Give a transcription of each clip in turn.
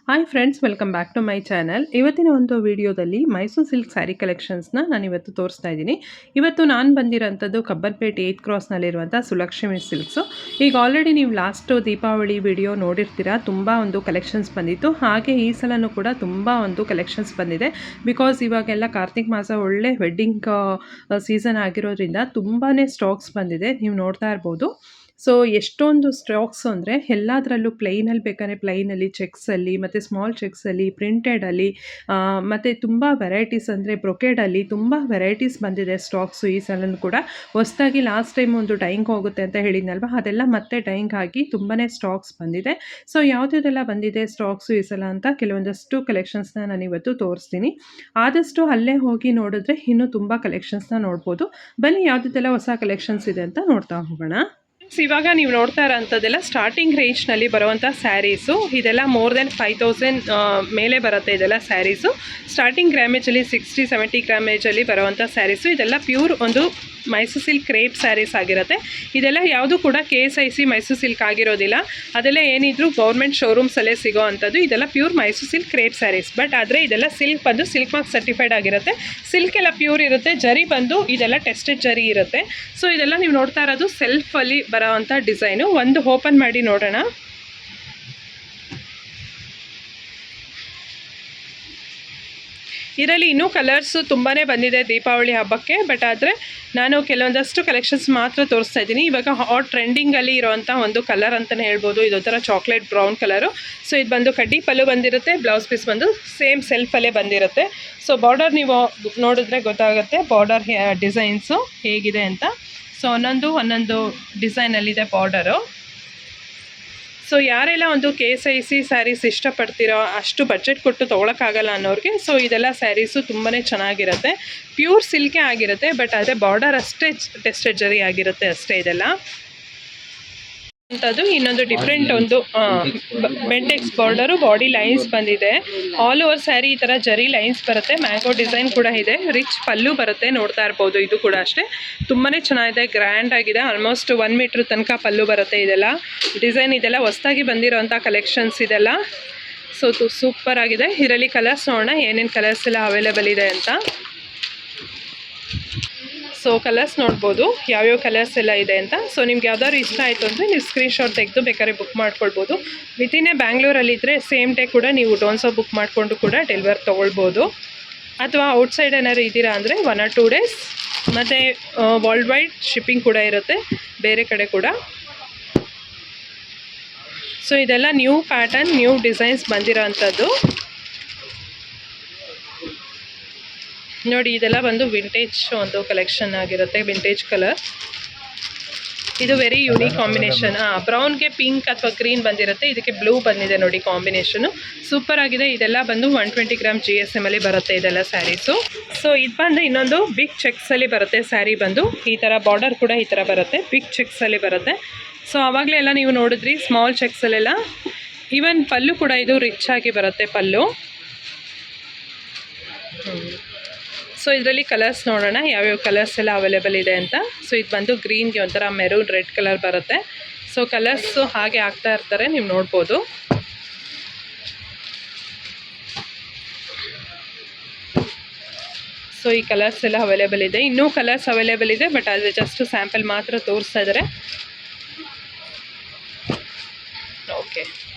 Hi friends, welcome back to my channel. ಇವತ್ತಿನ ಒಂದು ವಿಡಿಯೋದಲ್ಲಿ ಮೈಸೂರು ಸಿಲ್ಕ್ ಸ್ಯಾರಿ ಕಲೆಕ್ಷನ್ಸ್ನ ನಾನಿವತ್ತು ತೋರಿಸ್ತಾ ಇದ್ದೀನಿ. ಇವತ್ತು ನಾನು ಬಂದಿರೋಂಥದ್ದು ಕಬ್ಬನ್ಪೇಟೆ 8th ಕ್ರಾಸ್ನಲ್ಲಿರುವಂಥ ಸುಲಕ್ಷ್ಮಿ ಸಿಲ್ಕ್ಸು. ಈಗ ಆಲ್ರೆಡಿ ನೀವು ಲಾಸ್ಟು ದೀಪಾವಳಿ ವಿಡಿಯೋ ನೋಡಿರ್ತೀರ, ತುಂಬ ಒಂದು ಕಲೆಕ್ಷನ್ಸ್ ಬಂದಿತ್ತು. ಹಾಗೆ ಈ ಸಲನೂ ಕೂಡ ತುಂಬ ಒಂದು ಕಲೆಕ್ಷನ್ಸ್ ಬಂದಿದೆ. ಬಿಕಾಸ್ ಇವಾಗೆಲ್ಲ ಕಾರ್ತಿಕ್ ಮಾಸ ಒಳ್ಳೆ ವೆಡ್ಡಿಂಗ್ ಸೀಸನ್ ಆಗಿರೋದ್ರಿಂದ ತುಂಬಾ ಸ್ಟಾಕ್ಸ್ ಬಂದಿದೆ, ನೀವು ನೋಡ್ತಾ ಇರ್ಬೋದು. ಸೊ ಎಷ್ಟೊಂದು ಸ್ಟಾಕ್ಸ್ ಅಂದರೆ ಎಲ್ಲದರಲ್ಲೂ ಪ್ಲೈನಲ್ಲಿ ಬೇಕಾದ್ರೆ ಪ್ಲೈನಲ್ಲಿ, ಚೆಕ್ಸಲ್ಲಿ ಮತ್ತು ಸ್ಮಾಲ್ ಚೆಕ್ಸಲ್ಲಿ, ಪ್ರಿಂಟೆಡಲ್ಲಿ ಮತ್ತು ತುಂಬ ವೆರೈಟೀಸ್ ಅಂದರೆ ಬ್ರೊಕೇಡಲ್ಲಿ ತುಂಬ ವೆರೈಟೀಸ್ ಬಂದಿದೆ ಸ್ಟಾಕ್ಸು ಈ ಸಲನೂ ಕೂಡ. ಹೊಸದಾಗಿ ಲಾಸ್ಟ್ ಟೈಮ್ ಒಂದು ಡೈಯಿಂಗ್ ಹೋಗುತ್ತೆ ಅಂತ ಹೇಳಿದ್ನಲ್ವ, ಅದೆಲ್ಲ ಮತ್ತೆ ಡೈಯಿಂಗ್ ಆಗಿ ತುಂಬಾ ಸ್ಟಾಕ್ಸ್ ಬಂದಿದೆ. ಸೊ ಯಾವುದೆಲ್ಲ ಬಂದಿದೆ ಸ್ಟಾಕ್ಸು ಈ ಸಲ ಅಂತ ಕೆಲವೊಂದಷ್ಟು ಕಲೆಕ್ಷನ್ಸ್ನ ನಾನು ಇವತ್ತು ತೋರಿಸ್ತೀನಿ. ಆದಷ್ಟು ಅಲ್ಲೇ ಹೋಗಿ ನೋಡಿದ್ರೆ ಇನ್ನೂ ತುಂಬ ಕಲೆಕ್ಷನ್ಸ್ನ ನೋಡ್ಬೋದು. ಬನ್ನಿ ಯಾವುದೆಲ್ಲ ಹೊಸ ಕಲೆಕ್ಷನ್ಸ್ ಇದೆ ಅಂತ ನೋಡ್ತಾ ಹೋಗೋಣ. ಇವಾಗ ನೀವು ನೋಡ್ತಾ ಇರೋಂಥದ್ದೆಲ್ಲ ಸ್ಟಾರ್ಟಿಂಗ್ ರೇಂಜ್ನಲ್ಲಿ ಬರುವಂಥ ಸ್ಯಾರೀಸು. ಇದೆಲ್ಲ ಮೋರ್ ದೆನ್ 5000 ಮೇಲೆ ಬರುತ್ತೆ ಇದೆಲ್ಲ ಸ್ಯಾರೀಸು. ಸ್ಟಾರ್ಟಿಂಗ್ ಗ್ರಾಮೇಜಲ್ಲಿ 60-70 ಗ್ರಾಮೇಜಲ್ಲಿ ಬರುವಂಥ ಸ್ಯಾರೀಸು. ಇದೆಲ್ಲ ಪ್ಯೂರ್ ಒಂದು ಮೈಸೂರು ಸಿಲ್ಕ್ ಕ್ರೇಪ್ ಸ್ಯಾರೀಸ್ ಆಗಿರುತ್ತೆ. ಇದೆಲ್ಲ ಯಾವುದು ಕೂಡ KSIC ಮೈಸೂರು ಸಿಲ್ಕ್ ಆಗಿರೋದಿಲ್ಲ. ಅದೆಲ್ಲ ಏನಿದ್ರು ಗೌರ್ಮೆಂಟ್ ಶೋರೂಮ್ಸಲ್ಲೇ ಸಿಗೋ ಅಂಥದ್ದು. ಇದೆಲ್ಲ pure Mysore silk crepe sarees. But ಆದರೆ ಇದೆಲ್ಲ ಸಿಲ್ಕ್ ಬಂದು ಸಿಲ್ಕ್ ಮಾರ್ಕ್ ಸರ್ಟಿಫೈಡ್ ಆಗಿರುತ್ತೆ. ಸಿಲ್ಕ್ ಎಲ್ಲ ಪ್ಯೂರ್ ಇರುತ್ತೆ. ಜರಿ ಬಂದು ಇದೆಲ್ಲ ಟೆಸ್ಟೆಡ್ ಜರಿ ಇರುತ್ತೆ. ಸೊ ಇದೆಲ್ಲ ನೀವು ನೋಡ್ತಾ ಇರೋದು ಸೆಲ್ಫಲ್ಲಿ ಬರೋವಂಥ ಡಿಸೈನು. ಒಂದು ಓಪನ್ ಮಾಡಿ ನೋಡೋಣ. ಇದರಲ್ಲಿ ಇನ್ನೂ ಕಲರ್ಸು ತುಂಬಾ ಬಂದಿದೆ ದೀಪಾವಳಿ ಹಬ್ಬಕ್ಕೆ. ಬಟ್ ಆದರೆ ನಾನು ಕೆಲವೊಂದಷ್ಟು ಕಲೆಕ್ಷನ್ಸ್ ಮಾತ್ರ ತೋರಿಸ್ತಾ ಇದ್ದೀನಿ. ಇವಾಗ ಹಾಟ್ ಟ್ರೆಂಡಿಂಗಲ್ಲಿ ಇರೋವಂಥ ಒಂದು ಕಲರ್ ಅಂತಲೇ ಹೇಳ್ಬೋದು. ಇದೊಂಥರ ಚಾಕ್ಲೇಟ್ ಬ್ರೌನ್ ಕಲರು. ಸೊ ಇದು ಬಂದು ಕಡ್ಡಿ ಪಲ್ಲು ಬಂದಿರುತ್ತೆ. ಬ್ಲೌಸ್ ಪೀಸ್ ಬಂದು ಸೇಮ್ ಸೆಲ್ಫಲ್ಲೇ ಬಂದಿರುತ್ತೆ. ಸೊ ಬಾರ್ಡರ್ ನೀವು ನೋಡಿದ್ರೆ ಗೊತ್ತಾಗುತ್ತೆ ಬಾರ್ಡರ್ ಡಿಸೈನ್ಸು ಹೇಗಿದೆ ಅಂತ. ಸೊ ಒಂದೊಂದು ಡಿಸೈನಲ್ಲಿದೆ ಬಾರ್ಡರು. ಸೊ ಯಾರೆಲ್ಲ ಒಂದು KSIC ಸ್ಯಾರೀಸ್ ಇಷ್ಟಪಡ್ತೀರೋ, ಅಷ್ಟು ಬಡ್ಜೆಟ್ ಕೊಟ್ಟು ತೊಗೊಳಕ್ಕಾಗಲ್ಲ ಅನ್ನೋರಿಗೆ, ಸೊ ಇದೆಲ್ಲ ಸ್ಯಾರೀಸು ತುಂಬಾ ಚೆನ್ನಾಗಿರುತ್ತೆ. ಪ್ಯೂರ್ ಸಿಲ್ಕೇ ಆಗಿರುತ್ತೆ. ಬಟ್ ಆದರೆ ಬಾರ್ಡರ್ ಅಷ್ಟೇ ಟೆಸ್ಟೆಡ್ ಜರಿ ಆಗಿರುತ್ತೆ ಅಷ್ಟೇ. ಇದೆಲ್ಲ ಅಂಥದ್ದು ಇನ್ನೊಂದು ಡಿಫ್ರೆಂಟ್ ಒಂದು ಬೆಂಟೆಕ್ಸ್ ಬಾರ್ಡರು, ಬಾಡಿ ಲೈನ್ಸ್ ಬಂದಿದೆ. ಆಲ್ ಓವರ್ ಸ್ಯಾರಿ ಈ ಥರ ಜರಿ ಲೈನ್ಸ್ ಬರುತ್ತೆ. ಮ್ಯಾಂಗೋ ಡಿಸೈನ್ ಕೂಡ ಇದೆ. ರಿಚ್ ಪಲ್ಲು ಬರುತ್ತೆ, ನೋಡ್ತಾ ಇರ್ಬೋದು. ಇದು ಕೂಡ ಅಷ್ಟೇ ತುಂಬಾ ಚೆನ್ನಾಗಿದೆ, ಗ್ರ್ಯಾಂಡ್ ಆಗಿದೆ. ಆಲ್ಮೋಸ್ಟ್ 1 ಮೀಟ್ರ್ ತನಕ ಪಲ್ಲು ಬರುತ್ತೆ. ಇದೆಲ್ಲ ಡಿಸೈನ್, ಇದೆಲ್ಲ ಹೊಸದಾಗಿ ಬಂದಿರೋಂಥ ಕಲೆಕ್ಷನ್ಸ್ ಇದೆಲ್ಲ. ಸೊ ಸೂಪರ್ ಆಗಿದೆ. ಇದರಲ್ಲಿ ಕಲರ್ಸ್ ನೋಡೋಣ ಏನೇನು ಕಲರ್ಸ್ ಎಲ್ಲ ಅವೈಲೇಬಲ್ ಇದೆ ಅಂತ. ಸೊ ಕಲರ್ಸ್ ನೋಡ್ಬೋದು ಯಾವ್ಯಾವ ಕಲರ್ಸ್ ಎಲ್ಲ ಇದೆ ಅಂತ. ಸೊ ನಿಮ್ಗೆ ಯಾವ್ದಾದ್ರು ಇಷ್ಟ ಆಯಿತು ಅಂದರೆ ನೀವು ಸ್ಕ್ರೀನ್ಶಾಟ್ ತೆಗೆದು ಬೇಕಾದ್ರೆ ಬುಕ್ ಮಾಡ್ಕೊಳ್ಬೋದು. ವಿತಿನ್ ಬ್ಯಾಂಗ್ಳೂರಲ್ಲಿದ್ದರೆ ಸೇಮ್ ಡೇ ಕೂಡ ನೀವು ಡೋನ್ಸೋ ಬುಕ್ ಮಾಡಿಕೊಂಡು ಕೂಡ ಡೆಲಿವರ್ ತೊಗೊಳ್ಬೋದು. ಅಥವಾ ಔಟ್ಸೈಡ್ ಏನಾದ್ರು ಇದ್ದೀರಾ ಅಂದರೆ 1 or 2 days. ಮತ್ತು ವರ್ಲ್ಡ್ ವೈಡ್ ಶಿಪ್ಪಿಂಗ್ ಕೂಡ ಇರುತ್ತೆ ಬೇರೆ ಕಡೆ ಕೂಡ. ಸೊ ಇದೆಲ್ಲ ನ್ಯೂ ಪ್ಯಾಟರ್ನ್, ನ್ಯೂ ಡಿಸೈನ್ಸ್ ಬಂದಿರೋ ಅಂಥದ್ದು ನೋಡಿ. ಇದೆಲ್ಲ ಬಂದು ವಿಂಟೇಜ್ ಒಂದು ಕಲೆಕ್ಷನ್ ಆಗಿರುತ್ತೆ. ವಿಂಟೇಜ್ ಕಲರ್ ಇದು ವೆರಿ ಯೂನಿಕ್ ಕಾಂಬಿನೇಷನ್. ಬ್ರೌನ್ಗೆ ಪಿಂಕ್ ಅಥವಾ ಗ್ರೀನ್ ಬಂದಿರುತ್ತೆ. ಇದಕ್ಕೆ ಬ್ಲೂ ಬಂದಿದೆ ನೋಡಿ ಕಾಂಬಿನೇಷನು. ಸೂಪರ್ ಆಗಿದೆ. ಇದೆಲ್ಲ ಬಂದು 120 ಗ್ರಾಮ್ GSM ಅಲ್ಲಿ ಬರುತ್ತೆ ಇದೆಲ್ಲ ಸ್ಯಾರೀಸು. ಸೊ ಇದು ಬಂದು ಇನ್ನೊಂದು ಬಿಗ್ ಚೆಕ್ಸಲ್ಲಿ ಬರುತ್ತೆ ಸ್ಯಾರಿ. ಬಂದು ಈ ಥರ ಬಾರ್ಡರ್ ಕೂಡ ಈ ಥರ ಬರುತ್ತೆ, ಬಿಗ್ ಚೆಕ್ಸಲ್ಲಿ ಬರುತ್ತೆ. ಸೊ ಆವಾಗಲೇ ಎಲ್ಲ ನೀವು ನೋಡಿದ್ರಿ ಸ್ಮಾಲ್ ಚೆಕ್ಸಲ್ಲೆಲ್ಲ. ಈವನ್ ಪಲ್ಲು ಕೂಡ ಇದು ರಿಚ್ ಆಗಿ ಬರುತ್ತೆ ಪಲ್ಲು. ಸೊ ಇದರಲ್ಲಿ ಕಲರ್ಸ್ ನೋಡೋಣ ಯಾವ್ಯಾವ ಕಲರ್ಸ್ ಎಲ್ಲ ಅವೈಲೇಬಲ್ ಇದೆ ಅಂತ. ಸೊ ಇದು ಬಂದು ಗ್ರೀನ್ಗೆ ಒಂಥರ ಮೆರೂನ್ ರೆಡ್ ಕಲರ್ ಬರುತ್ತೆ. ಸೊ ಕಲರ್ಸು ಹಾಗೆ ಆಗ್ತಾ ಇರ್ತಾರೆ, ನೀವು ನೋಡ್ಬೋದು. ಸೊ ಈ ಕಲರ್ಸ್ ಎಲ್ಲ ಅವೈಲೇಬಲ್ ಇದೆ. ಇನ್ನೂ ಕಲರ್ಸ್ ಅವೈಲೇಬಲ್ ಇದೆ, ಬಟ್ ಅದು ಜಸ್ಟ್ ಸ್ಯಾಂಪಲ್ ಮಾತ್ರ ತೋರಿಸ್ತಾ ಇದ್ದಾರೆ. ಓಕೆ.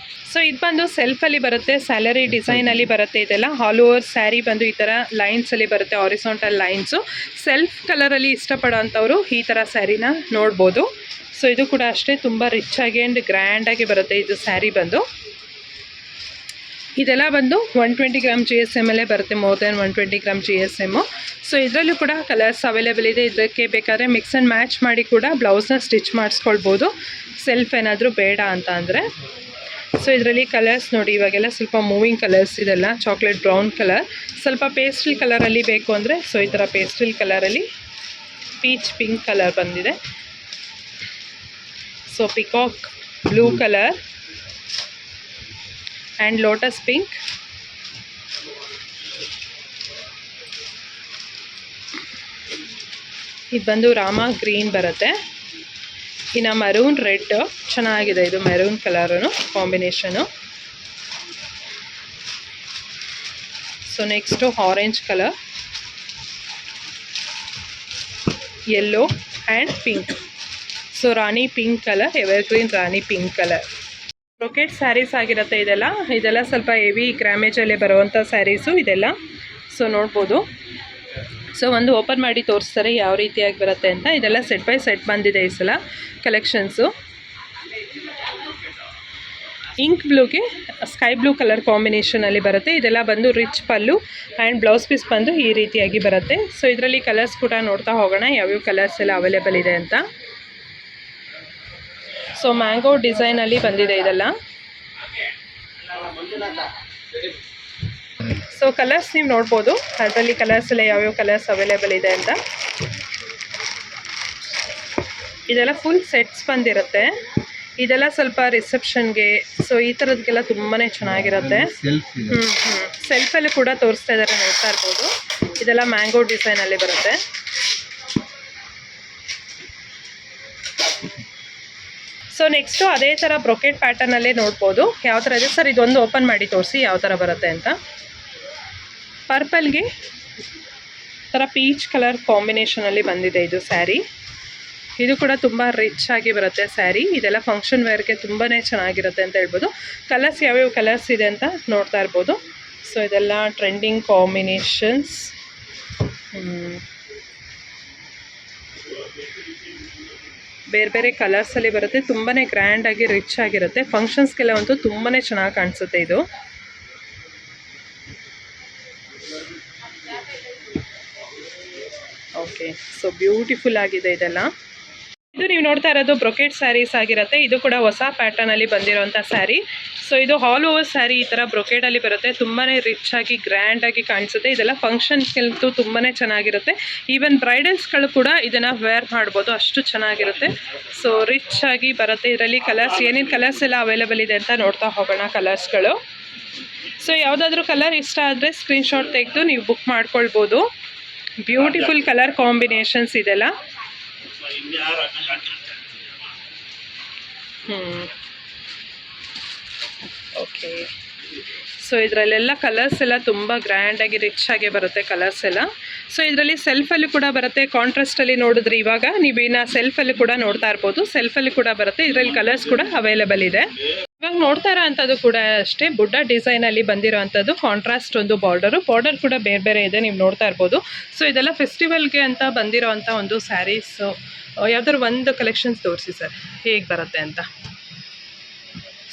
ಸೊ ಇದು ಬಂದು ಸೆಲ್ಫಲ್ಲಿ ಬರುತ್ತೆ, ಸ್ಯಾಲರಿ ಡಿಸೈನಲ್ಲಿ ಬರುತ್ತೆ. ಇದೆಲ್ಲ ಆಲ್ ಓವರ್ ಸ್ಯಾರಿ ಬಂದು ಈ ಥರ ಲೈನ್ಸಲ್ಲಿ ಬರುತ್ತೆ, ಹಾರಿಸಾಂಟಲ್ ಲೈನ್ಸು. ಸೆಲ್ಫ್ ಕಲರಲ್ಲಿ ಇಷ್ಟಪಡೋಂಥವ್ರು ಈ ಥರ ಸ್ಯಾರಿನ ನೋಡ್ಬೋದು. ಸೊ ಇದು ಕೂಡ ಅಷ್ಟೇ ತುಂಬ ರಿಚ್ ಆಗಿ ಆ್ಯಂಡ್ ಗ್ರ್ಯಾಂಡಾಗಿ ಬರುತ್ತೆ ಇದು ಸ್ಯಾರಿ ಬಂದು. ಇದೆಲ್ಲ ಬಂದು 120 ಗ್ರಾಮ್ GSM ಅಲ್ಲೇ ಬರುತ್ತೆ, more than 120 gram GSM. So ಇದರಲ್ಲೂ ಕೂಡ ಕಲರ್ಸ್ ಅವೈಲೇಬಲ್ ಇದೆ. ಇದಕ್ಕೆ ಬೇಕಾದರೆ ಮಿಕ್ಸ್ ಆ್ಯಂಡ್ ಮ್ಯಾಚ್ ಮಾಡಿ ಕೂಡ ಬ್ಲೌಸ್ನ ಸ್ಟಿಚ್ ಮಾಡಿಸ್ಕೊಳ್ಬೋದು, ಸೆಲ್ಫ್ ಏನಾದರೂ ಬೇಡ ಅಂತ ಅಂದರೆ. ಸೊ ಇದರಲ್ಲಿ ಕಲರ್ಸ್ ನೋಡಿ, ಇವಾಗೆಲ್ಲ ಸ್ವಲ್ಪ ಮೂವಿಂಗ್ ಕಲರ್ಸ್ ಇದೆಲ್ಲ. ಚಾಕ್ಲೇಟ್ ಬ್ರೌನ್ ಕಲರ್, ಸ್ವಲ್ಪ ಪೇಸ್ಟಲ್ ಕಲರಲ್ಲಿ ಬೇಕು ಅಂದರೆ ಸೊ ಈ ಥರ ಪೇಸ್ಟಲ್ ಕಲರಲ್ಲಿ ಪೀಚ್ ಪಿಂಕ್ ಕಲರ್ ಬಂದಿದೆ. So peacock blue colour and lotus pink. ಇದು ಬಂದು ರಾಮ ಗ್ರೀನ್ ಬರುತ್ತೆ. ಇನ್ನು ಮರೂನ್ ರೆಡ್ ಚೆನ್ನಾಗಿದೆ, ಇದು maroon colour combination. So next orange colour, yellow and pink. So rani pink colour, evergreen rani pink colour. Brocade sarees ಆಗಿರುತ್ತೆ ಇದೆಲ್ಲ ಸ್ವಲ್ಪ ಹೆವಿ ಗ್ರಾಮೇಜಲ್ಲೇ ಬರುವಂಥ ಸ್ಯಾರೀಸು ಇದೆಲ್ಲ. ಸೊ ನೋಡ್ಬೋದು. ಸೊ ಒಂದು ಓಪನ್ ಮಾಡಿ ತೋರಿಸ್ತಾರೆ ಯಾವ ರೀತಿಯಾಗಿ ಬರುತ್ತೆ ಅಂತ. ಇದೆಲ್ಲ ಸೆಟ್ ಬೈ ಸೆಟ್ ಬಂದಿದೆ ಈ ಸಲ ಕಲೆಕ್ಷನ್ಸು. ಇಂಕ್ ಬ್ಲೂಗೆ ಸ್ಕೈ ಬ್ಲೂ ಕಲರ್ ಕಾಂಬಿನೇಷನಲ್ಲಿ ಬರುತ್ತೆ. ಇದೆಲ್ಲ ಬಂದು rich pallu and blouse piece ಬಂದು ಈ ರೀತಿಯಾಗಿ ಬರುತ್ತೆ. ಸೊ ಇದರಲ್ಲಿ ಕಲರ್ಸ್ ಕೂಡ ನೋಡ್ತಾ ಹೋಗೋಣ ಯಾವ್ಯಾವ ಕಲರ್ಸ್ ಎಲ್ಲ ಅವೈಲೇಬಲ್ ಇದೆ ಅಂತ. ಸೊ ಮ್ಯಾಂಗೋ ಡಿಸೈನಲ್ಲಿ ಬಂದಿದೆ ಇದೆಲ್ಲ. ಸೊ ಕಲರ್ಸ್ ನೀವು ನೋಡ್ಬೋದು, ಅದರಲ್ಲಿ ಕಲರ್ಸ್ ಎಲ್ಲ ಯಾವ್ಯಾವ ಕಲರ್ಸ್ ಅವೈಲೇಬಲ್ ಇದೆ ಅಂತ. ಇದೆಲ್ಲ ಫುಲ್ ಸೆಟ್ಸ್ ಬಂದಿರುತ್ತೆ. ಇದೆಲ್ಲ ಸ್ವಲ್ಪ ರಿಸೆಪ್ಷನ್ಗೆ, ಸೊ ಈ ಥರದ್ಗೆಲ್ಲ ತುಂಬಾ ಚೆನ್ನಾಗಿರುತ್ತೆ. ಸೆಲ್ಫಲ್ಲಿ ಕೂಡ ತೋರಿಸ್ತಾ ಇದ್ದಾರೆ, ನೋಡ್ತಾ ಇರ್ಬೋದು. ಇದೆಲ್ಲ ಮ್ಯಾಂಗೋ ಡಿಸೈನಲ್ಲಿ ಬರುತ್ತೆ. ಸೊ ನೆಕ್ಸ್ಟು ಅದೇ ಥರ ಬ್ರೊಕೆಟ್ ಪ್ಯಾಟರ್ನಲ್ಲೇ ನೋಡ್ಬೋದು ಯಾವ ಥರ ಇದೆ. ಸರ್ ಇದೊಂದು ಓಪನ್ ಮಾಡಿ ತೋರಿಸಿ ಯಾವ ಥರ ಬರುತ್ತೆ ಅಂತ. ಪರ್ಪಲ್ಗೆ ಥರ ಪೀಚ್ ಕಲರ್ ಕಾಂಬಿನೇಷನಲ್ಲಿ ಬಂದಿದೆ ಇದು ಸ್ಯಾರಿ. ಇದು ಕೂಡ ತುಂಬ ರಿಚ್ ಆಗಿ ಬರುತ್ತೆ ಸ್ಯಾರಿ. ಇದೆಲ್ಲ ಫಂಕ್ಷನ್ ವೇರ್ಗೆ ತುಂಬಾ ಚೆನ್ನಾಗಿರುತ್ತೆ ಅಂತ ಹೇಳ್ಬೋದು. ಕಲರ್ಸ್ ಯಾವ್ಯಾವ ಕಲರ್ಸ್ ಇದೆ ಅಂತ ನೋಡ್ತಾ ಇರ್ಬೋದು. ಸೊ ಇದೆಲ್ಲ ಟ್ರೆಂಡಿಂಗ್ ಕಾಂಬಿನೇಷನ್ಸ್. ಬೇರೆ ಬೇರೆ ಕಲರ್ಸಲ್ಲಿ ಬರುತ್ತೆ. ತುಂಬಾ ಗ್ರ್ಯಾಂಡಾಗಿ ರಿಚ್ ಆಗಿರುತ್ತೆ. ಫಂಕ್ಷನ್ಸ್ಗೆಲ್ಲ ಅಂತೂ ತುಂಬಾ ಚೆನ್ನಾಗಿ ಕಾಣಿಸುತ್ತೆ ಇದು. ಓಕೆ, ಸೊ ಬ್ಯೂಟಿಫುಲ್ ಆಗಿದೆ ಇದೆಲ್ಲ. ಇದು ನೀವು ನೋಡ್ತಾ ಇರೋದು ಬ್ರೊಕೆಟ್ ಸ್ಯಾರೀಸ್ ಆಗಿರುತ್ತೆ. ಇದು ಕೂಡ ಹೊಸ ಪ್ಯಾಟರ್ನಲ್ಲಿ ಬಂದಿರೋಂಥ ಸ್ಯಾರಿ. ಸೊ ಇದು ಆಲ್ ಓವರ್ ಸ್ಯಾರಿ ಈ ಥರ ಬ್ರೊಕೆಟಲ್ಲಿ ಬರುತ್ತೆ. ತುಂಬಾ ರಿಚ್ ಆಗಿ ಗ್ರ್ಯಾಂಡಾಗಿ ಕಾಣಿಸುತ್ತೆ. ಇದೆಲ್ಲ ಫಂಕ್ಷನ್ಸ್ಗಂತೂ ತುಂಬಾ ಚೆನ್ನಾಗಿರುತ್ತೆ. ಈವನ್ ಬ್ರೈಡಲ್ಸ್ಗಳು ಕೂಡ ಇದನ್ನು ವೇರ್ ಮಾಡ್ಬೋದು, ಅಷ್ಟು ಚೆನ್ನಾಗಿರುತ್ತೆ. ಸೊ ರಿಚ್ ಆಗಿ ಬರುತ್ತೆ. ಇದರಲ್ಲಿ ಕಲರ್ಸ್ ಏನೇನು ಕಲರ್ಸ್ ಎಲ್ಲ ಅವೈಲೇಬಲ್ ಇದೆ ಅಂತ ನೋಡ್ತಾ ಹೋಗೋಣ ಕಲರ್ಸ್ಗಳು. ಸೊ ಯಾವುದಾದ್ರೂ ಕಲರ್ ಇಷ್ಟ ಆದರೆ ಸ್ಕ್ರೀನ್ಶಾಟ್ ತೆಗೆದು ನೀವು ಬುಕ್ ಮಾಡ್ಕೊಳ್ಬೋದು. ಬ್ಯೂಟಿಫುಲ್ ಕಲರ್ ಕಾಂಬಿನೇಷನ್ಸ್ ಇದೆಲ್ಲ. ಓಕೆ, ಸೊ ಇದರಲ್ಲೆಲ್ಲ ಕಲರ್ಸ್ ಎಲ್ಲ ತುಂಬ ಗ್ರ್ಯಾಂಡಾಗಿ ರಿಚ್ ಆಗಿ ಬರುತ್ತೆ ಕಲರ್ಸ್ ಎಲ್ಲ. ಸೊ ಇದರಲ್ಲಿ ಸೆಲ್ಫಲ್ಲಿ ಕೂಡ ಬರುತ್ತೆ. ಕಾಂಟ್ರಾಸ್ಟಲ್ಲಿ ನೋಡಿದ್ರೆ ಇವಾಗ ನೀವು ಇನ್ನು ಸೆಲ್ಫಲ್ಲಿ ಕೂಡ ನೋಡ್ತಾ ಇರ್ಬೋದು. ಸೆಲ್ಫಲ್ಲಿ ಕೂಡ ಬರುತ್ತೆ. ಇದರಲ್ಲಿ ಕಲರ್ಸ್ ಕೂಡ ಅವೈಲೇಬಲ್ ಇದೆ. ಇವಾಗ ನೋಡ್ತಾ ಇರೋ ಅಂಥದ್ದು ಕೂಡ ಅಷ್ಟೇ ಬುಡ್ಡ ಡಿಸೈನಲ್ಲಿ ಬಂದಿರೋ ಅಂಥದ್ದು. ಕಾಂಟ್ರಾಸ್ಟ್ ಒಂದು ಬಾರ್ಡರ್ ಕೂಡ ಬೇರೆ ಬೇರೆ ಇದೆ, ನೀವು ನೋಡ್ತಾ ಇರ್ಬೋದು. ಸೊ ಇದೆಲ್ಲ ಫೆಸ್ಟಿವಲ್ಗೆ ಅಂತ ಬಂದಿರೋ ಅಂಥ ಒಂದು ಸ್ಯಾರೀಸು. ಯಾವ್ದಾದ್ರು ಒಂದು ಕಲೆಕ್ಷನ್ಸ್ ತೋರಿಸಿ ಸರ್ ಹೇಗೆ ಬರುತ್ತೆ ಅಂತ.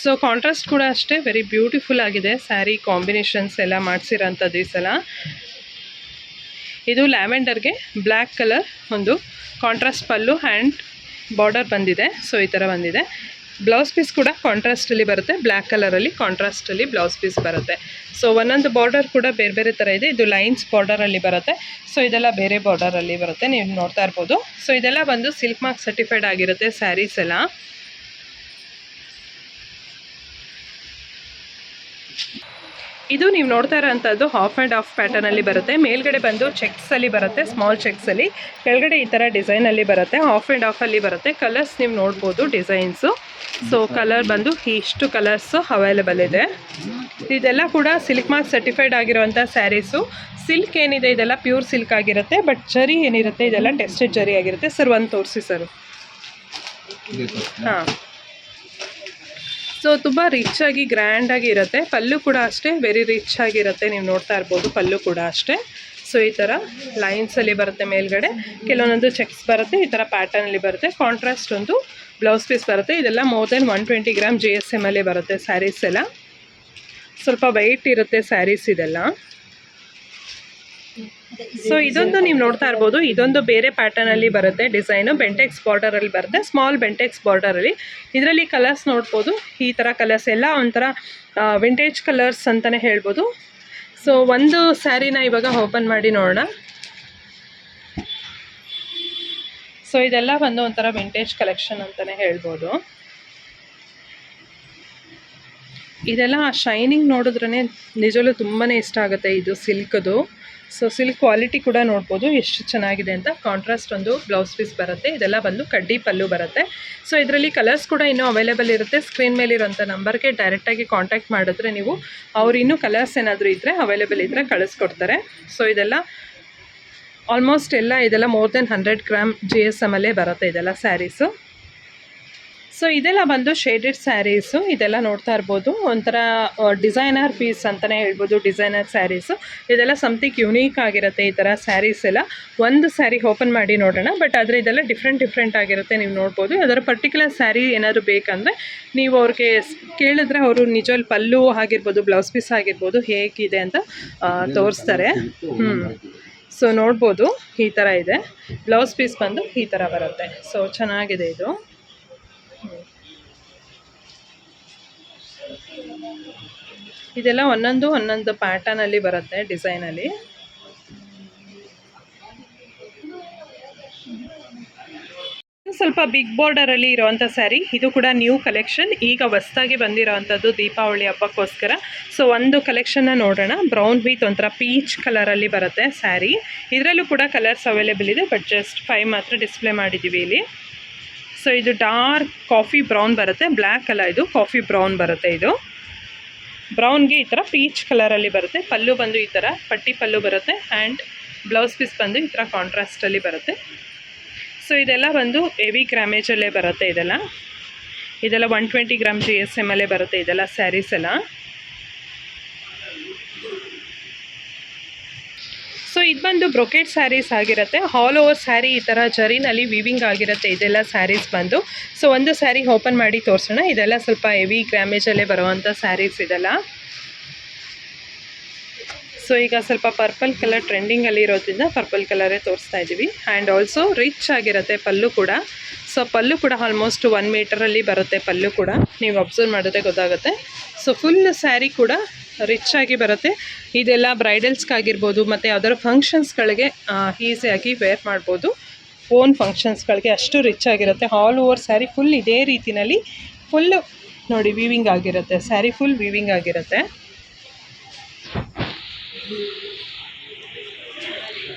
ಸೊ ಕಾಂಟ್ರಾಸ್ಟ್ ಕೂಡ ಅಷ್ಟೇ ವೆರಿ ಬ್ಯೂಟಿಫುಲ್ ಆಗಿದೆ. ಸ್ಯಾರಿ ಕಾಂಬಿನೇಷನ್ಸ್ ಎಲ್ಲ ಮಾಡಿಸಿರೋಂಥದ್ದು ಈ ಸಲ. ಇದು ಲ್ಯಾವೆಂಡರ್ಗೆ ಬ್ಲ್ಯಾಕ್ ಕಲರ್ ಒಂದು ಕಾಂಟ್ರಾಸ್ಟ್ ಪಲ್ಲು ಆ್ಯಂಡ್ ಬಾರ್ಡರ್ ಬಂದಿದೆ. ಸೊ ಈ ಥರ ಬಂದಿದೆ. ಬ್ಲೌಸ್ ಪೀಸ್ ಕೂಡ ಕಾಂಟ್ರಾಸ್ಟಲ್ಲಿ ಬರುತ್ತೆ. ಬ್ಲ್ಯಾಕ್ ಕಲರಲ್ಲಿ ಕಾಂಟ್ರಾಸ್ಟಲ್ಲಿ ಬ್ಲೌಸ್ ಪೀಸ್ ಬರುತ್ತೆ. ಸೊ ಒಂದೊಂದು ಬಾರ್ಡರ್ ಕೂಡ ಬೇರೆ ಬೇರೆ ಥರ ಇದೆ. ಇದು ಲೈನ್ಸ್ ಬಾರ್ಡರಲ್ಲಿ ಬರುತ್ತೆ. ಸೊ ಇದೆಲ್ಲ ಬೇರೆ ಬಾರ್ಡರಲ್ಲಿ ಬರುತ್ತೆ, ನೀವು ನೋಡ್ತಾ ಇರ್ಬೋದು. ಸೊ ಇದೆಲ್ಲ ಬಂದು ಸಿಲ್ಕ್ ಮಾರ್ಕ್ ಸರ್ಟಿಫೈಡ್ ಆಗಿರುತ್ತೆ ಸ್ಯಾರೀಸ್ ಎಲ್ಲ. ಇದು ನೀವು ನೋಡ್ತಾ ಇರೋಂಥದ್ದು ಹಾಫ್ ಆ್ಯಂಡ್ ಹಾಫ್ ಪ್ಯಾಟರ್ನಲ್ಲಿ ಬರುತ್ತೆ. ಮೇಲ್ಗಡೆ ಬಂದು ಚೆಕ್ಸಲ್ಲಿ ಬರುತ್ತೆ, ಸ್ಮಾಲ್ ಚೆಕ್ಸಲ್ಲಿ. ಕೆಳಗಡೆ ಈ ಥರ ಡಿಸೈನಲ್ಲಿ ಬರುತ್ತೆ. ಹಾಫ್ ಆ್ಯಂಡ್ ಹಾಫಲ್ಲಿ ಬರುತ್ತೆ. ಕಲರ್ಸ್ ನೀವು ನೋಡ್ಬೋದು ಡಿಸೈನ್ಸು. ಸೊ ಕಲರ್ ಬಂದು ಇಷ್ಟು ಕಲರ್ಸು ಅವೈಲೇಬಲ್ ಇದೆ. ಇದೆಲ್ಲ ಕೂಡ ಸಿಲ್ಕ್ ಮಾರ್ಕ್ ಸರ್ಟಿಫೈಡ್ ಆಗಿರುವಂಥ ಸ್ಯಾರೀಸು. ಸಿಲ್ಕ್ ಏನಿದೆ ಇದೆಲ್ಲ ಪ್ಯೂರ್ ಸಿಲ್ಕ್ ಆಗಿರುತ್ತೆ. ಬಟ್ ಜರಿ ಏನಿರುತ್ತೆ ಇದೆಲ್ಲ ಟೆಸ್ಟೆಡ್ ಜರಿ ಆಗಿರುತ್ತೆ. ಸರ್ ಒಂದು ತೋರಿಸಿ ಸರ್. ಹಾಂ, ಸೊ ತುಂಬ ರಿಚ್ ಆಗಿ ಗ್ರ್ಯಾಂಡಾಗಿ ಇರುತ್ತೆ. ಪಲ್ಲು ಕೂಡ ಅಷ್ಟೇ ವೆರಿ ರಿಚ್ ಆಗಿರುತ್ತೆ, ನೀವು ನೋಡ್ತಾ ಇರ್ಬೋದು. ಪಲ್ಲು ಕೂಡ ಅಷ್ಟೇ. ಸೊ ಈ ಥರ ಲೈನ್ಸಲ್ಲಿ ಬರುತ್ತೆ. ಮೇಲ್ಗಡೆ ಕೆಲವೊಂದೊಂದು ಚೆಕ್ಸ್ ಬರುತ್ತೆ. ಈ ಥರ ಪ್ಯಾಟರ್ನಲ್ಲಿ ಬರುತ್ತೆ. ಕಾಂಟ್ರಾಸ್ಟ್ ಒಂದು ಬ್ಲೌಸ್ ಪೀಸ್ ಬರುತ್ತೆ. ಇದೆಲ್ಲ ಮೋರ್ ದೆನ್ 120 ಗ್ರಾಮ್ GSM ಅಲ್ಲಿ ಬರುತ್ತೆ ಸ್ಯಾರೀಸ್ ಎಲ್ಲ. ಸ್ವಲ್ಪ ವೆಯ್ಟ್ ಇರುತ್ತೆ ಸ್ಯಾರೀಸ್ ಇದೆಲ್ಲ. ಸೊ ಇದೊಂದು ನೀವು ನೋಡ್ತಾ ಇರ್ಬೋದು. ಇದೊಂದು ಬೇರೆ ಪ್ಯಾಟರ್ನಲ್ಲಿ ಬರುತ್ತೆ. ಡಿಸೈನು ಬೆಂಟೆಕ್ಸ್ ಬಾರ್ಡರಲ್ಲಿ ಬರುತ್ತೆ, ಸ್ಮಾಲ್ ಬೆಂಟೆಕ್ಸ್ ಬಾರ್ಡರಲ್ಲಿ. ಇದರಲ್ಲಿ ಕಲರ್ಸ್ ನೋಡ್ಬೋದು. ಈ ಥರ ಕಲರ್ಸ್ ಎಲ್ಲ ಒಂಥರ ವಿಂಟೇಜ್ ಕಲರ್ಸ್ ಅಂತಲೇ ಹೇಳ್ಬೋದು. ಸೊ ಒಂದು ಸ್ಯಾರಿನ ಇವಾಗ ಓಪನ್ ಮಾಡಿ ನೋಡೋಣ. ಸೊ ಇದೆಲ್ಲ ಬಂದು ಒಂಥರ ವಿಂಟೇಜ್ ಕಲೆಕ್ಷನ್ ಅಂತಲೇ ಹೇಳ್ಬೋದು. ಇದೆಲ್ಲ ಶೈನಿಂಗ್ ನೋಡಿದ್ರೇ ನಿಜವೂ ತುಂಬಾ ಇಷ್ಟ ಆಗುತ್ತೆ ಇದು ಸಿಲ್ಕ್ದು. ಸೊ ಸಿಲ್ಕ್ ಕ್ವಾಲಿಟಿ ಕೂಡ ನೋಡ್ಬೋದು ಎಷ್ಟು ಚೆನ್ನಾಗಿದೆ ಅಂತ. ಕಾಂಟ್ರಾಸ್ಟ್ ಒಂದು ಬ್ಲೌಸ್ ಪೀಸ್ ಬರುತ್ತೆ. ಇದೆಲ್ಲ ಬಂದು ಕಡ್ಡಿ ಪಲ್ಲು ಬರುತ್ತೆ. ಸೊ ಇದರಲ್ಲಿ ಕಲರ್ಸ್ ಕೂಡ ಇನ್ನೂ ಅವೈಲೇಬಲ್ ಇರುತ್ತೆ. ಸ್ಕ್ರೀನ್ ಮೇಲಿರೋಂಥ ನಂಬರ್ಗೆ ಡೈರೆಕ್ಟಾಗಿ ಕಾಂಟ್ಯಾಕ್ಟ್ ಮಾಡಿದ್ರೆ ನೀವು ಅವ್ರು ಇನ್ನೂ ಕಲರ್ಸ್ ಏನಾದರೂ ಇದ್ದರೆ ಅವೈಲೇಬಲ್ ಇದ್ದರೆ ಕಳಿಸ್ಕೊಡ್ತಾರೆ. ಸೊ ಇದೆಲ್ಲ ಆಲ್ಮೋಸ್ಟ್ ಇದೆಲ್ಲ ಮೋರ್ ದೆನ್ 100 ಗ್ರಾಮ್ GSM ಅಲ್ಲೇ ಬರುತ್ತೆ ಇದೆಲ್ಲ ಸ್ಯಾರೀಸು. ಸೊ ಇದೆಲ್ಲ ಬಂದು ಶೇಡೆಡ್ ಸ್ಯಾರೀಸು. ಇದೆಲ್ಲ ನೋಡ್ತಾ ಇರ್ಬೋದು, ಒಂಥರ ಡಿಸೈನರ್ ಪೀಸ್ ಅಂತಲೇ ಹೇಳ್ಬೋದು, ಡಿಸೈನರ್ ಸ್ಯಾರೀಸು. ಇದೆಲ್ಲ ಸಮಥಿಂಗ್ ಯುನೀಕ್ ಆಗಿರುತ್ತೆ ಈ ಥರ ಸ್ಯಾರೀಸ್ ಎಲ್ಲ. ಒಂದು ಸ್ಯಾರಿ ಓಪನ್ ಮಾಡಿ ನೋಡೋಣ. ಬಟ್ ಆದರೆ ಇದೆಲ್ಲ ಡಿಫ್ರೆಂಟ್ ಆಗಿರುತ್ತೆ. ನೀವು ನೋಡ್ಬೋದು. ಅದರ ಪರ್ಟಿಕ್ಯುಲರ್ ಸ್ಯಾರಿ ಏನಾದರೂ ಬೇಕಂದರೆ ನೀವು ಅವ್ರಿಗೆ ಕೇಳಿದ್ರೆ ಅವರು ನಿಜವಲ್ಲಿ ಪಲ್ಲು ಆಗಿರ್ಬೋದು, ಬ್ಲೌಸ್ ಪೀಸ್ ಆಗಿರ್ಬೋದು ಹೇಗಿದೆ ಅಂತ ತೋರಿಸ್ತಾರೆ. ಸೊ ನೋಡ್ಬೋದು ಈ ಥರ ಇದೆ. ಬ್ಲೌಸ್ ಪೀಸ್ ಬಂದು ಈ ಥರ ಬರುತ್ತೆ. ಸೊ ಚೆನ್ನಾಗಿದೆ ಇದು. ಇದೆಲ್ಲ ಒಂದೊಂದು ಪ್ಯಾಟರ್ನ್ ಅಲ್ಲಿ ಬರುತ್ತೆ, ಡಿಸೈನ್ ಅಲ್ಲಿ. ಸ್ವಲ್ಪ ಬಿಗ್ ಬಾರ್ಡರ್ ಅಲ್ಲಿ ಇರುವಂತ ಸ್ಯಾರಿ. ಇದು ಕೂಡ ನ್ಯೂ ಕಲೆಕ್ಷನ್, ಈಗ ಹೊಸದಾಗಿ ಬಂದಿರೋವಂಥದ್ದು ದೀಪಾವಳಿ ಹಬ್ಬಕ್ಕೋಸ್ಕರ. ಸೊ ಒಂದು ಕಲೆಕ್ಷನ್ನ ನೋಡೋಣ. ಬ್ರೌನ್ ವಿತ್ ಒಂಥರ ಪೀಚ್ ಕಲರ್ ಅಲ್ಲಿ ಬರುತ್ತೆ ಸ್ಯಾರಿ. ಇದರಲ್ಲೂ ಕೂಡ ಕಲರ್ಸ್ ಅವೈಲೇಬಲ್ ಇದೆ, ಬಟ್ ಜಸ್ಟ್ 5 ಮಾತ್ರ ಡಿಸ್ಪ್ಲೇ ಮಾಡಿದ್ದೀವಿ ಇಲ್ಲಿ. ಸೊ ಇದು ಡಾರ್ಕ್ ಕಾಫಿ ಬ್ರೌನ್ ಬರುತ್ತೆ, ಬ್ಲ್ಯಾಕ್ ಅಲ್ಲ, ಇದು ಕಾಫಿ ಬ್ರೌನ್ ಬರುತ್ತೆ. ಇದು ಬ್ರೌನ್ಗೆ ಈ ಥರ ಪೀಚ್ ಕಲರಲ್ಲಿ ಬರುತ್ತೆ. ಪಲ್ಲು ಬಂದು ಈ ಥರ ಪಟ್ಟಿ ಪಲ್ಲು ಬರುತ್ತೆ. ಆ್ಯಂಡ್ ಬ್ಲೌಸ್ ಪೀಸ್ ಬಂದು ಈ ಥರ ಕಾಂಟ್ರಾಸ್ಟಲ್ಲಿ ಬರುತ್ತೆ. ಸೊ ಇದೆಲ್ಲ ಬಂದು ಹೆವಿ ಗ್ರಾಮೇಜಲ್ಲೇ ಬರುತ್ತೆ. ಇದೆಲ್ಲ 120 ಗ್ರಾಮ್ GSM ಅಲ್ಲೇ ಬರುತ್ತೆ ಇದೆಲ್ಲ ಸ್ಯಾರೀಸ್ ಎಲ್ಲ. ಸೊ ಇದು ಬಂದು ಬ್ರೊಕೆಟ್ ಸ್ಯಾರೀಸ್ ಆಗಿರುತ್ತೆ. ಆಲ್ ಓವರ್ ಸ್ಯಾರಿ ಈ ಥರ ಜರಿನಲ್ಲಿ ವೀವಿಂಗ್ ಆಗಿರುತ್ತೆ ಇದೆಲ್ಲ ಸ್ಯಾರೀಸ್ ಬಂದು. ಸೊ ಒಂದು ಸ್ಯಾರಿ ಓಪನ್ ಮಾಡಿ ತೋರಿಸೋಣ. ಇದೆಲ್ಲ ಸ್ವಲ್ಪ ಹೆವಿ ಗ್ರಾಮೇಜಲ್ಲೇ ಬರುವಂಥ ಸ್ಯಾರೀಸ್ ಇದೆಲ್ಲ. ಸೊ ಈಗ ಸ್ವಲ್ಪ ಪರ್ಪಲ್ ಕಲರ್ ಟ್ರೆಂಡಿಂಗಲ್ಲಿ ಇರೋದ್ರಿಂದ ಪರ್ಪಲ್ ಕಲರೇ ತೋರಿಸ್ತಾ ಇದ್ದೀವಿ. ಆ್ಯಂಡ್ ಆಲ್ಸೋ ರಿಚ್ ಆಗಿರುತ್ತೆ ಪಲ್ಲು ಕೂಡ. ಸೊ ಪಲ್ಲು ಕೂಡ ಆಲ್ಮೋಸ್ಟ್ 1 ಮೀಟರಲ್ಲಿ ಬರುತ್ತೆ ಪಲ್ಲು ಕೂಡ. ನೀವು ಅಬ್ಸರ್ವ್ ಮಾಡಿದ್ರೆ ಗೊತ್ತಾಗುತ್ತೆ. ಸೊ ಫುಲ್ ಸ್ಯಾರಿ ಕೂಡ ರಿಚ್ ಆಗಿ ಬರುತ್ತೆ. ಇದೆಲ್ಲ ಬ್ರೈಡಲ್ಸ್ಗಾಗಿರ್ಬೋದು ಮತ್ತು ಯಾವ್ದಾದ್ರು ಫಂಕ್ಷನ್ಸ್ಗಳಿಗೆ ಈಸಿಯಾಗಿ ವೇರ್ ಮಾಡ್ಬೋದು. ಓನ್ ಫಂಕ್ಷನ್ಸ್ಗಳಿಗೆ ಅಷ್ಟು ರಿಚ್ ಆಗಿರುತ್ತೆ. ಆಲ್ ಓವರ್ ಸ್ಯಾರಿ ಫುಲ್ ಇದೇ ರೀತಿಯಲ್ಲಿ ಫುಲ್ಲು ನೋಡಿ ವೀವಿಂಗ್ ಆಗಿರುತ್ತೆ. ಸ್ಯಾರಿ ಫುಲ್ ವೀವಿಂಗ್ ಆಗಿರುತ್ತೆ.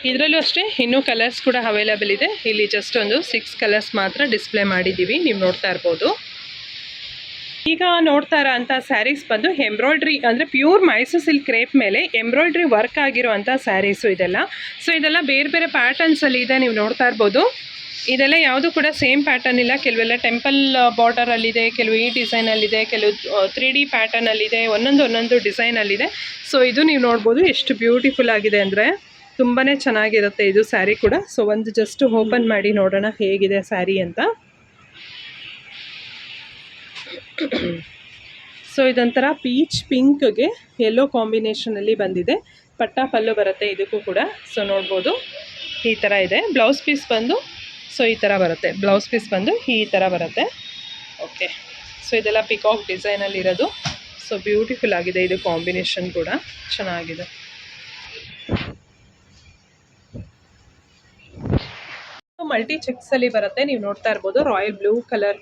ಇದರಲ್ಲೂ ಅಷ್ಟೇ ಇನ್ನೂ ಕಲರ್ಸ್ ಕೂಡ ಅವೈಲೇಬಲ್ ಇದೆ. ಇಲ್ಲಿ ಜಸ್ಟ್ ಒಂದು 6 ಕಲರ್ಸ್ ಮಾತ್ರ ಡಿಸ್ಪ್ಲೇ ಮಾಡಿದ್ದೀವಿ, ನೀವು ನೋಡ್ತಾ ಇರ್ಬೋದು. ಈಗ ನೋಡ್ತಾ ಇರೋ ಅಂಥ ಸ್ಯಾರೀಸ್ ಬಂದು ಎಂಬ್ರಾಯ್ಡ್ರಿ ಅಂದರೆ ಪ್ಯೂರ್ ಮೈಸೂರು ಸಿಲ್ಕ್ ಕ್ರೇಪ್ ಮೇಲೆ ಎಂಬ್ರಾಯ್ಡ್ರಿ ವರ್ಕ್ ಆಗಿರೋ ಅಂಥ ಸ್ಯಾರೀಸು ಇದೆಲ್ಲ. ಸೊ ಇದೆಲ್ಲ ಬೇರೆ ಬೇರೆ ಪ್ಯಾಟರ್ನ್ಸಲ್ಲಿ ಇದೆ, ನೀವು ನೋಡ್ತಾ ಇರ್ಬೋದು. ಇದೆಲ್ಲ ಯಾವುದು ಕೂಡ ಸೇಮ್ ಪ್ಯಾಟರ್ನ್ ಇಲ್ಲ. ಕೆಲವೆಲ್ಲ ಟೆಂಪಲ್ ಬಾರ್ಡರಲ್ಲಿದೆ, ಕೆಲವು ಈ ಡಿಸೈನಲ್ಲಿದೆ, ಕೆಲವು 3D ಪ್ಯಾಟರ್ನಲ್ಲಿದೆ, ಒಂದೊಂದು ಡಿಸೈನಲ್ಲಿದೆ. ಸೊ ಇದು ನೀವು ನೋಡ್ಬೋದು ಎಷ್ಟು ಬ್ಯೂಟಿಫುಲ್ ಆಗಿದೆ ಅಂದರೆ ತುಂಬಾ ಚೆನ್ನಾಗಿರುತ್ತೆ ಇದು ಸ್ಯಾರಿ ಕೂಡ. ಸೊ ಒಂದು ಜಸ್ಟ್ ಓಪನ್ ಮಾಡಿ ನೋಡೋಣ ಹೇಗಿದೆ ಸ್ಯಾರಿ ಅಂತ. ಸೊ ಇದೊಂಥರ ಪೀಚ್ ಪಿಂಕ್ಗೆ ಯೆಲ್ಲೋ ಕಾಂಬಿನೇಷನಲ್ಲಿ ಬಂದಿದೆ. ಪಟ್ಟ ಪಲ್ಲು ಬರುತ್ತೆ ಇದಕ್ಕೂ ಕೂಡ. ಸೊ ನೋಡ್ಬೋದು ಈ ಥರ ಇದೆ. ಬ್ಲೌಸ್ ಪೀಸ್ ಬಂದು ಸೊ ಈ ಥರ ಬರುತ್ತೆ. ಬ್ಲೌಸ್ ಪೀಸ್ ಬಂದು ಈ ಥರ ಬರುತ್ತೆ. ಓಕೆ, ಸೊ ಇದೆಲ್ಲ ಪಿಕಾಕ್ ಡಿಸೈನಲ್ಲಿರೋದು. ಸೊ ಬ್ಯೂಟಿಫುಲ್ ಆಗಿದೆ ಇದು ಕಾಂಬಿನೇಷನ್ ಕೂಡ ಚೆನ್ನಾಗಿದೆ. ಮಲ್ಟಿ ಚೆಕ್ಸಲ್ಲಿ ಬರುತ್ತೆ, ನೀವು ನೋಡ್ತಾ ಇರ್ಬೋದು. ರಾಯಲ್ ಬ್ಲೂ ಕಲರ್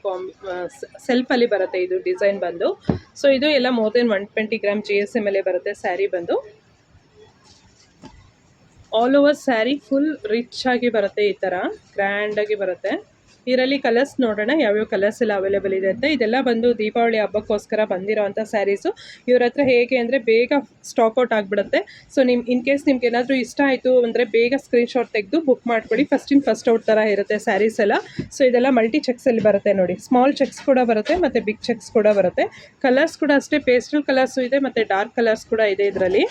ಸೆಲ್ಫಲ್ಲಿ ಬರುತ್ತೆ ಇದು ಡಿಸೈನ್ ಬಂದು. ಸೊ ಇದು ಎಲ್ಲ ಮೋರ್ ದೆನ್ 120 ಗ್ರಾಮ್ GSM ಅಲ್ಲೇ ಬರುತ್ತೆ ಸ್ಯಾರಿ ಬಂದು. All over sari full rich ಆಗಿ ಬರುತ್ತೆ, ಈ ಥರ ಗ್ರ್ಯಾಂಡಾಗಿ ಬರುತ್ತೆ. ಇದರಲ್ಲಿ ಕಲರ್ಸ್ ನೋಡೋಣ ಯಾವ್ಯಾವ ಕಲರ್ಸ್ ಎಲ್ಲ ಅವೈಲೇಬಲ್ ಇದೆ ಅಂತ. ಇದೆಲ್ಲ ಬಂದು ದೀಪಾವಳಿ ಹಬ್ಬಕ್ಕೋಸ್ಕರ ಬಂದಿರೋವಂಥ ಸ್ಯಾರೀಸು. ಇವ್ರ ಹತ್ರ ಹೇಗೆ ಅಂದರೆ ಬೇಗ ಸ್ಟಾಕ್ ಔಟ್ ಆಗಿಬಿಡುತ್ತೆ. ಸೊ ಇನ್ ಕೇಸ್ ನಿಮ್ಗೆ ಏನಾದರೂ ಇಷ್ಟ ಆಯಿತು ಅಂದರೆ ಬೇಗ ಸ್ಕ್ರೀನ್ಶಾಟ್ ತೆಗೆದು ಬುಕ್ ಮಾಡ್ಕೊಳ್ಳಿ. ಫಸ್ಟ್ ಇನ್ ಫಸ್ಟ್ ಔಟ್ ಥರ ಇರುತ್ತೆ ಸ್ಯಾರೀಸ್ ಎಲ್ಲ. ಸೊ ಇದೆಲ್ಲ ಮಲ್ಟಿ ಚೆಕ್ಸಲ್ಲಿ ಬರುತ್ತೆ ನೋಡಿ. ಸ್ಮಾಲ್ ಚೆಕ್ಸ್ ಕೂಡ ಬರುತ್ತೆ ಮತ್ತು ಬಿಗ್ ಚೆಕ್ಸ್ ಕೂಡ ಬರುತ್ತೆ. ಕಲರ್ಸ್ ಕೂಡ ಅಷ್ಟೇ ಪೇಸ್ಟಲ್ ಕಲರ್ಸು ಇದೆ ಮತ್ತು ಡಾರ್ಕ್ ಕಲರ್ಸ್ ಕೂಡ ಇದೆ ಇದರಲ್ಲಿ.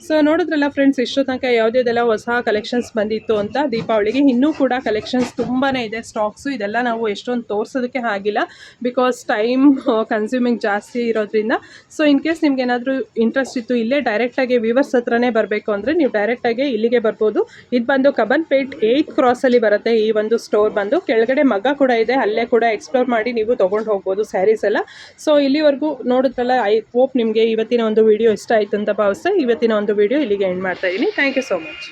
ಸೊ ನೋಡಿದ್ರಲ್ಲ ಫ್ರೆಂಡ್ಸ್, ಇಷ್ಟು ತನಕ ಯಾವುದೆಲ್ಲ ಹೊಸ ಕಲೆಕ್ಷನ್ಸ್ ಬಂದಿತ್ತು ಅಂತ ದೀಪಾವಳಿಗೆ. ಇನ್ನೂ ಕೂಡ ಕಲೆಕ್ಷನ್ಸ್ ತುಂಬಾ ಇದೆ ಸ್ಟಾಕ್ಸು. ಇದೆಲ್ಲ ನಾವು ಎಷ್ಟೊಂದು ತೋರಿಸೋದಕ್ಕೆ ಆಗಿಲ್ಲ, ಬಿಕಾಸ್ ಟೈಮ್ ಕನ್ಸ್ಯೂಮಿಂಗ್ ಜಾಸ್ತಿ ಇರೋದ್ರಿಂದ. ಸೊ ಇನ್ ಕೇಸ್ ನಿಮ್ಗೆ ಏನಾದರೂ ಇಂಟ್ರೆಸ್ಟ್ ಇತ್ತು, ಇಲ್ಲೇ ಡೈರೆಕ್ಟಾಗಿ ವ್ಯೂವರ್ಸ್ ಹತ್ರನೇ ಬರಬೇಕು ಅಂದರೆ ನೀವು ಡೈರೆಕ್ಟಾಗಿ ಇಲ್ಲಿಗೆ ಬರ್ಬೋದು. ಇದು ಬಂದು ಕಬ್ಬನ್ಪೇಟ್ 8th ಕ್ರಾಸಲ್ಲಿ ಬರುತ್ತೆ ಈ ಒಂದು ಸ್ಟೋರ್ ಬಂದು. ಕೆಳಗಡೆ ಮಗ್ಗ ಕೂಡ ಇದೆ, ಅಲ್ಲೇ ಕೂಡ ಎಕ್ಸ್ಪ್ಲೋರ್ ಮಾಡಿ ನೀವು ತೊಗೊಂಡು ಹೋಗ್ಬೋದು ಸ್ಯಾರೀಸ್ ಎಲ್ಲ. ಸೊ ಇಲ್ಲಿವರೆಗೂ ನೋಡಿದ್ರಲ್ಲ, ಐ ಹೋಪ್ ನಿಮಗೆ ಇವತ್ತಿನ ಒಂದು ವಿಡಿಯೋ ಇಷ್ಟ ಆಯಿತು ಅಂತ ಭಾವಿಸ್ತಾ ಇವತ್ತಿನ ಒಂದು ವಿಡಿಯೋ ಇಲ್ಲಿಗೆ ಎಂಡ್ ಮಾಡ್ತಾ ಇದ್ದೀನಿ. Thank you so much.